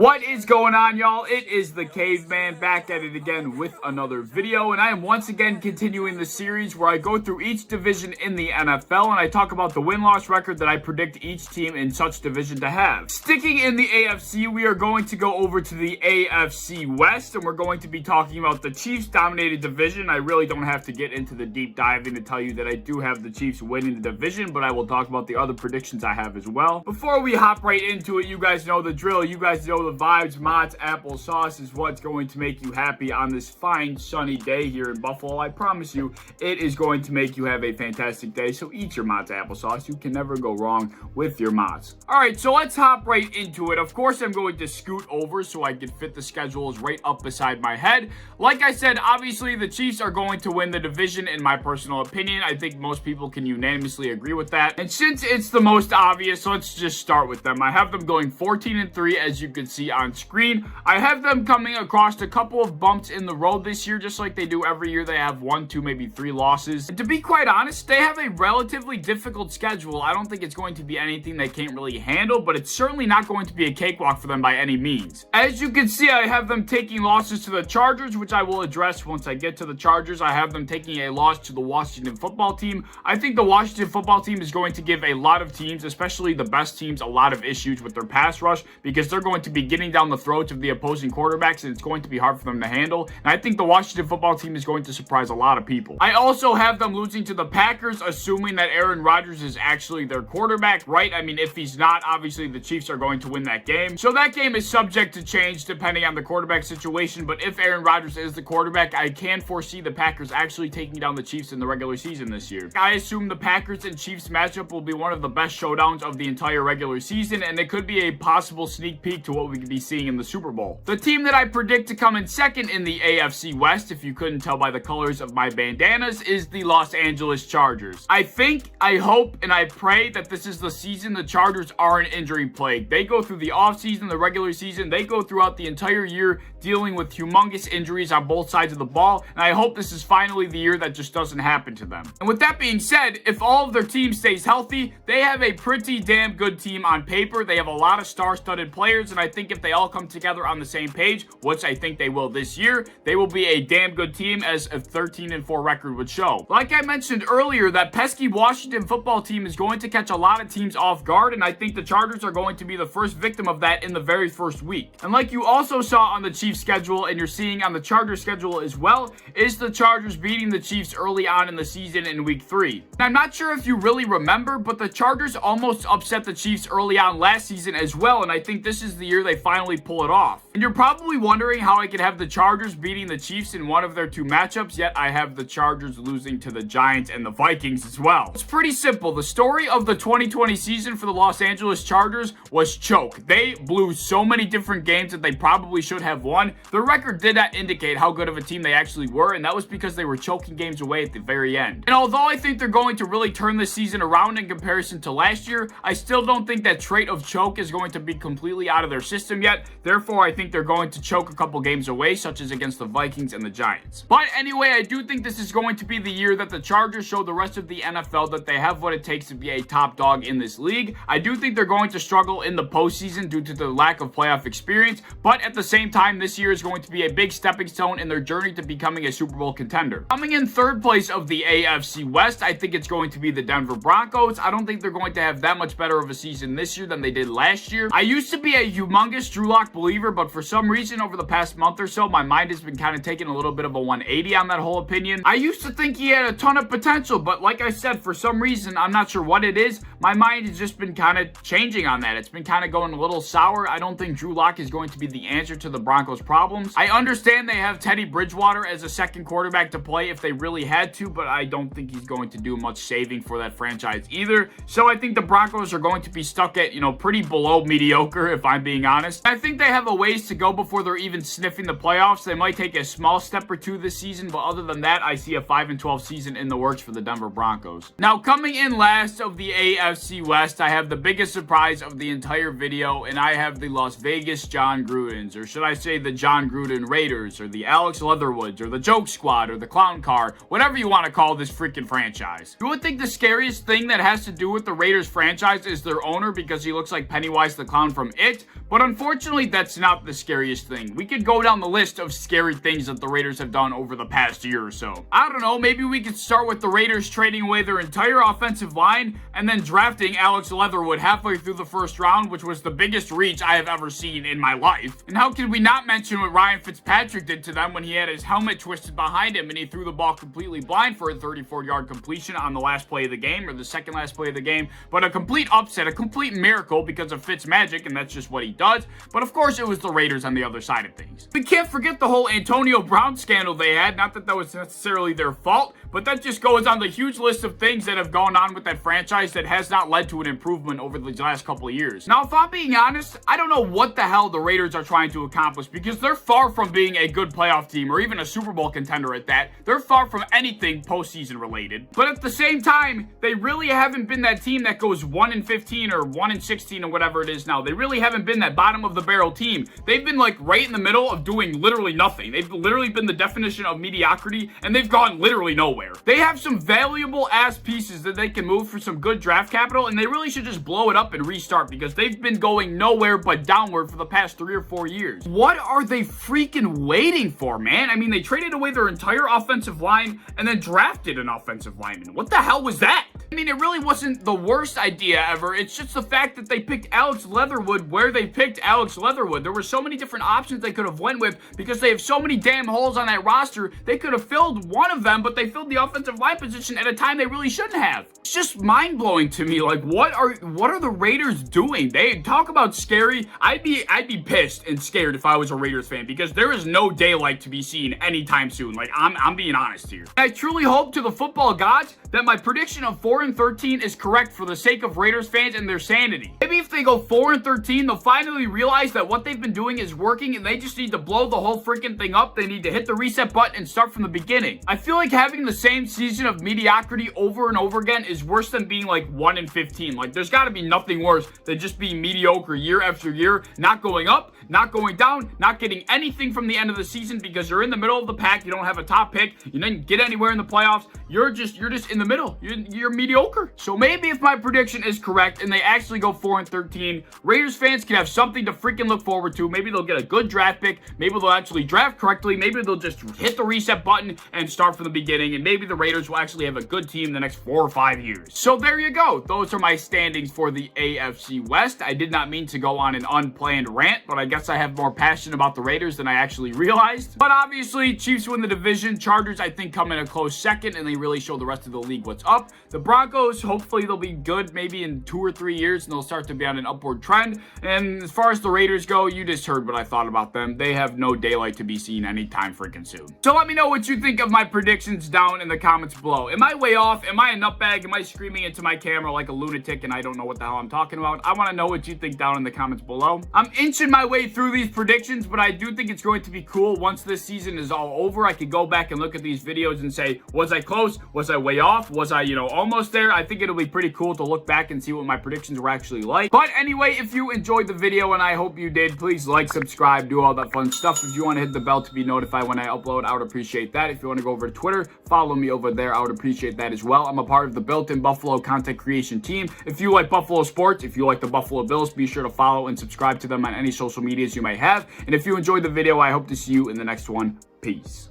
What is going on, y'all? It is the Caveman back at it again with another video, and I am once again continuing the series where I go through each division in the NFL and I talk about the win-loss record that I predict each team in such division to have. Sticking in the AFC, we are going to go over to the AFC West, and we're going to be talking about the Chiefs-dominated division. I really don't have to get into the deep diving to tell you that I do have the Chiefs winning the division, but I will talk about the other predictions I have as well. Before we hop right into it, you guys know the drill. You guys know the vibes. Mott's applesauce is what's going to make you happy on this fine sunny day here in Buffalo. I promise you it is going to make you have a fantastic day, so eat your Mott's applesauce. You can never go wrong with your Mott's. Alright, so let's hop right into it. Of course, I'm going to scoot over so I can fit the schedules right up beside my head. Like I said, obviously the Chiefs are going to win the division in my personal opinion. I think most people can unanimously agree with that. And since it's the most obvious, let's just start with them. I have them going 14-3, as you can see on screen. I have them coming across a couple of bumps in the road this year, just like they do every year. They have 1, 2, maybe 3 losses. And to be quite honest, they have a relatively difficult schedule. I don't think it's going to be anything they can't really handle, but it's certainly not going to be a cakewalk for them by any means. As you can see, I have them taking losses to the Chargers, which I will address once I get to the Chargers. I have them taking a loss to the Washington football team. I think the Washington football team is going to give a lot of teams, especially the best teams, a lot of issues with their pass rush because they're going to be getting down the throats of the opposing quarterbacks, and it's going to be hard for them to handle. And I think the Washington football team is going to surprise a lot of people. I also have them losing to the Packers, assuming that Aaron Rodgers is actually their quarterback, right? I mean, if he's not, obviously the Chiefs are going to win that game. So that game is subject to change depending on the quarterback situation, but if Aaron Rodgers is the quarterback, I can foresee the Packers actually taking down the Chiefs in the regular season this year. I assume the Packers and Chiefs matchup will be one of the best showdowns of the entire regular season, and it could be a possible sneak peek to what we could be seeing in the Super Bowl. The team that I predict to come in second in the AFC West, if you couldn't tell by the colors of my bandanas, is the Los Angeles Chargers. I think, I hope, and I pray that this is the season the Chargers aren't injury plagued. They go through the offseason, the regular season, they go throughout the entire year dealing with humongous injuries on both sides of the ball, and I hope this is finally the year that just doesn't happen to them. And with that being said, if all of their team stays healthy, they have a pretty damn good team on paper. They have a lot of star-studded players, and I think if they all come together on the same page, which I think they will this year, they will be a damn good team, as a 13-4 record would show. Like I mentioned earlier, that pesky Washington football team is going to catch a lot of teams off guard, and I think the Chargers are going to be the first victim of that in the very first week. And like you also saw on the Chiefs schedule, and you're seeing on the Chargers schedule as well, is the Chargers beating the Chiefs early on in the season in week 3. And I'm not sure if you really remember, but the Chargers almost upset the Chiefs early on last season as well, and I think this is the year they finally pull it off. And you're probably wondering how I could have the Chargers beating the Chiefs in one of their 2 matchups, yet I have the Chargers losing to the Giants and the Vikings as well. It's pretty simple. The story of the 2020 season for the Los Angeles Chargers was choke. They blew so many different games that they probably should have won. The record did not indicate how good of a team they actually were, and that was because they were choking games away at the very end. And although I think they're going to really turn this season around in comparison to last year, I still don't think that trait of choke is going to be completely out of their system yet. Therefore, I think they're going to choke a couple games away, such as against the Vikings and the Giants. But anyway, I do think this is going to be the year that the Chargers show the rest of the NFL that they have what it takes to be a top dog in this league. I do think they're going to struggle in the postseason due to the lack of playoff experience, but at the same time, this year is going to be a big stepping stone in their journey to becoming a Super Bowl contender. Coming in third place of the AFC West, I think it's going to be the Denver Broncos. I don't think they're going to have that much better of a season this year than they did last year. I used to be a humongous Drew Lock believer, but for some reason over the past month or so, my mind has been kind of taking a little bit of a 180 on that whole opinion. I used to think he had a ton of potential, but like I said, for some reason, I'm not sure what it is, my mind has just been kind of changing on that. It's been kind of going a little sour. I don't think Drew Lock is going to be the answer to the Broncos' problems. I understand they have Teddy Bridgewater as a second quarterback to play if they really had to, but I don't think he's going to do much saving for that franchise either. So I think the Broncos are going to be stuck at, pretty below mediocre, if I'm being honest. I think they have a ways ways to go before they're even sniffing the playoffs. They might take a small step or two this season, but other than that, I see a 5-12 season in the works for the Denver Broncos. Now, coming in last of the AFC West, I have the biggest surprise of the entire video, and I have the Las Vegas John Grudens, or should I say the John Gruden Raiders, or the Alex Leatherwoods, or the Joke Squad, or the Clown Car, whatever you want to call this freaking franchise. You would think the scariest thing that has to do with the Raiders franchise is their owner, because he looks like Pennywise the Clown from It, but unfortunately, that's not the scariest thing. We could go down the list of scary things that the Raiders have done over the past year or so. I don't know, maybe we could start with the Raiders trading away their entire offensive line and then drafting Alex Leatherwood halfway through the first round, which was the biggest reach I have ever seen in my life. And how can we not mention what Ryan Fitzpatrick did to them when he had his helmet twisted behind him and he threw the ball completely blind for a 34-yard completion on the last play of the game, or the second last play of the game, but a complete upset, a complete miracle because of Fitz magic, and that's just what he does. But of course, it was the Raiders on the other side of things. We can't forget the whole Antonio Brown scandal they had. Not that that was necessarily their fault, but that just goes on the huge list of things that have gone on with that franchise that has not led to an improvement over the last couple of years. Now, if I'm being honest, I don't know what the hell the Raiders are trying to accomplish, because they're far from being a good playoff team or even a Super Bowl contender at that. They're far from anything postseason related. But at the same time, they really haven't been that team that goes 1-15 or 1-16 or whatever it is now. They really haven't been that bottom of the barrel team. They've been like right in the middle of doing literally nothing. They've literally been the definition of mediocrity, and they've gone literally nowhere. They have some valuable ass pieces that they can move for some good draft capital, and they really should just blow it up and restart, because they've been going nowhere but downward for the past 3 or 4 years. What are they freaking waiting for, man? I mean, they traded away their entire offensive line and then drafted an offensive lineman. What the hell was that? I mean, it really wasn't the worst idea ever. It's just the fact that they picked Alex Leatherwood where they picked Alex Leatherwood. There were so many different options they could have went with, because they have so many damn holes on that roster. They could have filled one of them, but they filled the offensive line position at a time they really shouldn't have. It's just mind-blowing to me. Like, what are the Raiders doing? They talk about scary. I'd be pissed and scared if I was a Raiders fan, because there is no daylight to be seen anytime soon. Like, I'm being honest here. I truly hope to the football gods that my prediction of 4-13 is correct for the sake of Raiders fans and their sanity. Maybe if they go 4-13, they'll finally realize that what they've been doing is working, and they just need to blow the whole freaking thing up. They need to hit the reset button and start from the beginning. I feel like having the same season of mediocrity over and over again is worse than being like 1-15. Like, there's got to be nothing worse than just being mediocre year after year, not going up, not going down, not getting anything from the end of the season because you're in the middle of the pack. You don't have a top pick. You didn't get anywhere in the playoffs. You're just in the middle. You're mediocre. So maybe if my prediction is correct and they actually go 4-13, Raiders fans can have something to freaking look forward to. Maybe they'll get a good draft pick. Maybe they'll actually draft correctly. Maybe they'll just hit the reset button and start from the beginning. And maybe the Raiders will actually have a good team the next 4 or 5 years. So there you go. Those are my standings for the AFC West. I did not mean to go on an unplanned rant, but I guess I have more passion about the Raiders than I actually realized. But obviously, Chiefs win the division. Chargers, I think, come in a close second, and they really show the rest of the league what's up. The Broncos, hopefully they'll be good maybe in 2 or 3 years, and they'll start to be on an upward trend. And as far as the Raiders go, you just heard what I thought about them. They have no daylight to be seen anytime freaking soon. So let me know what you think of my predictions down in the comments below. Am I way off? Am I a nutbag? Am I screaming into my camera like a lunatic and I don't know what the hell I'm talking about? I want to know what you think down in the comments below. I'm inching my way through these predictions, but I do think it's going to be cool once this season is all over. I could go back and look at these videos and say, was I close? Was I way off? Was I, almost there? I think it'll be pretty cool to look back and see what my predictions were actually like. But anyway, if you enjoyed the video, and I hope you did, please like, subscribe, do all that fun stuff. If you want to hit the bell to be notified when I upload, I would appreciate that. If you want to go over to Twitter, follow me over there. I would appreciate that as well. I'm a part of the Built-in Buffalo content creation team. If you like Buffalo sports, if you like the Buffalo Bills, be sure to follow and subscribe to them on any social medias you might have. And if you enjoyed the video, I hope to see you in the next one. Peace.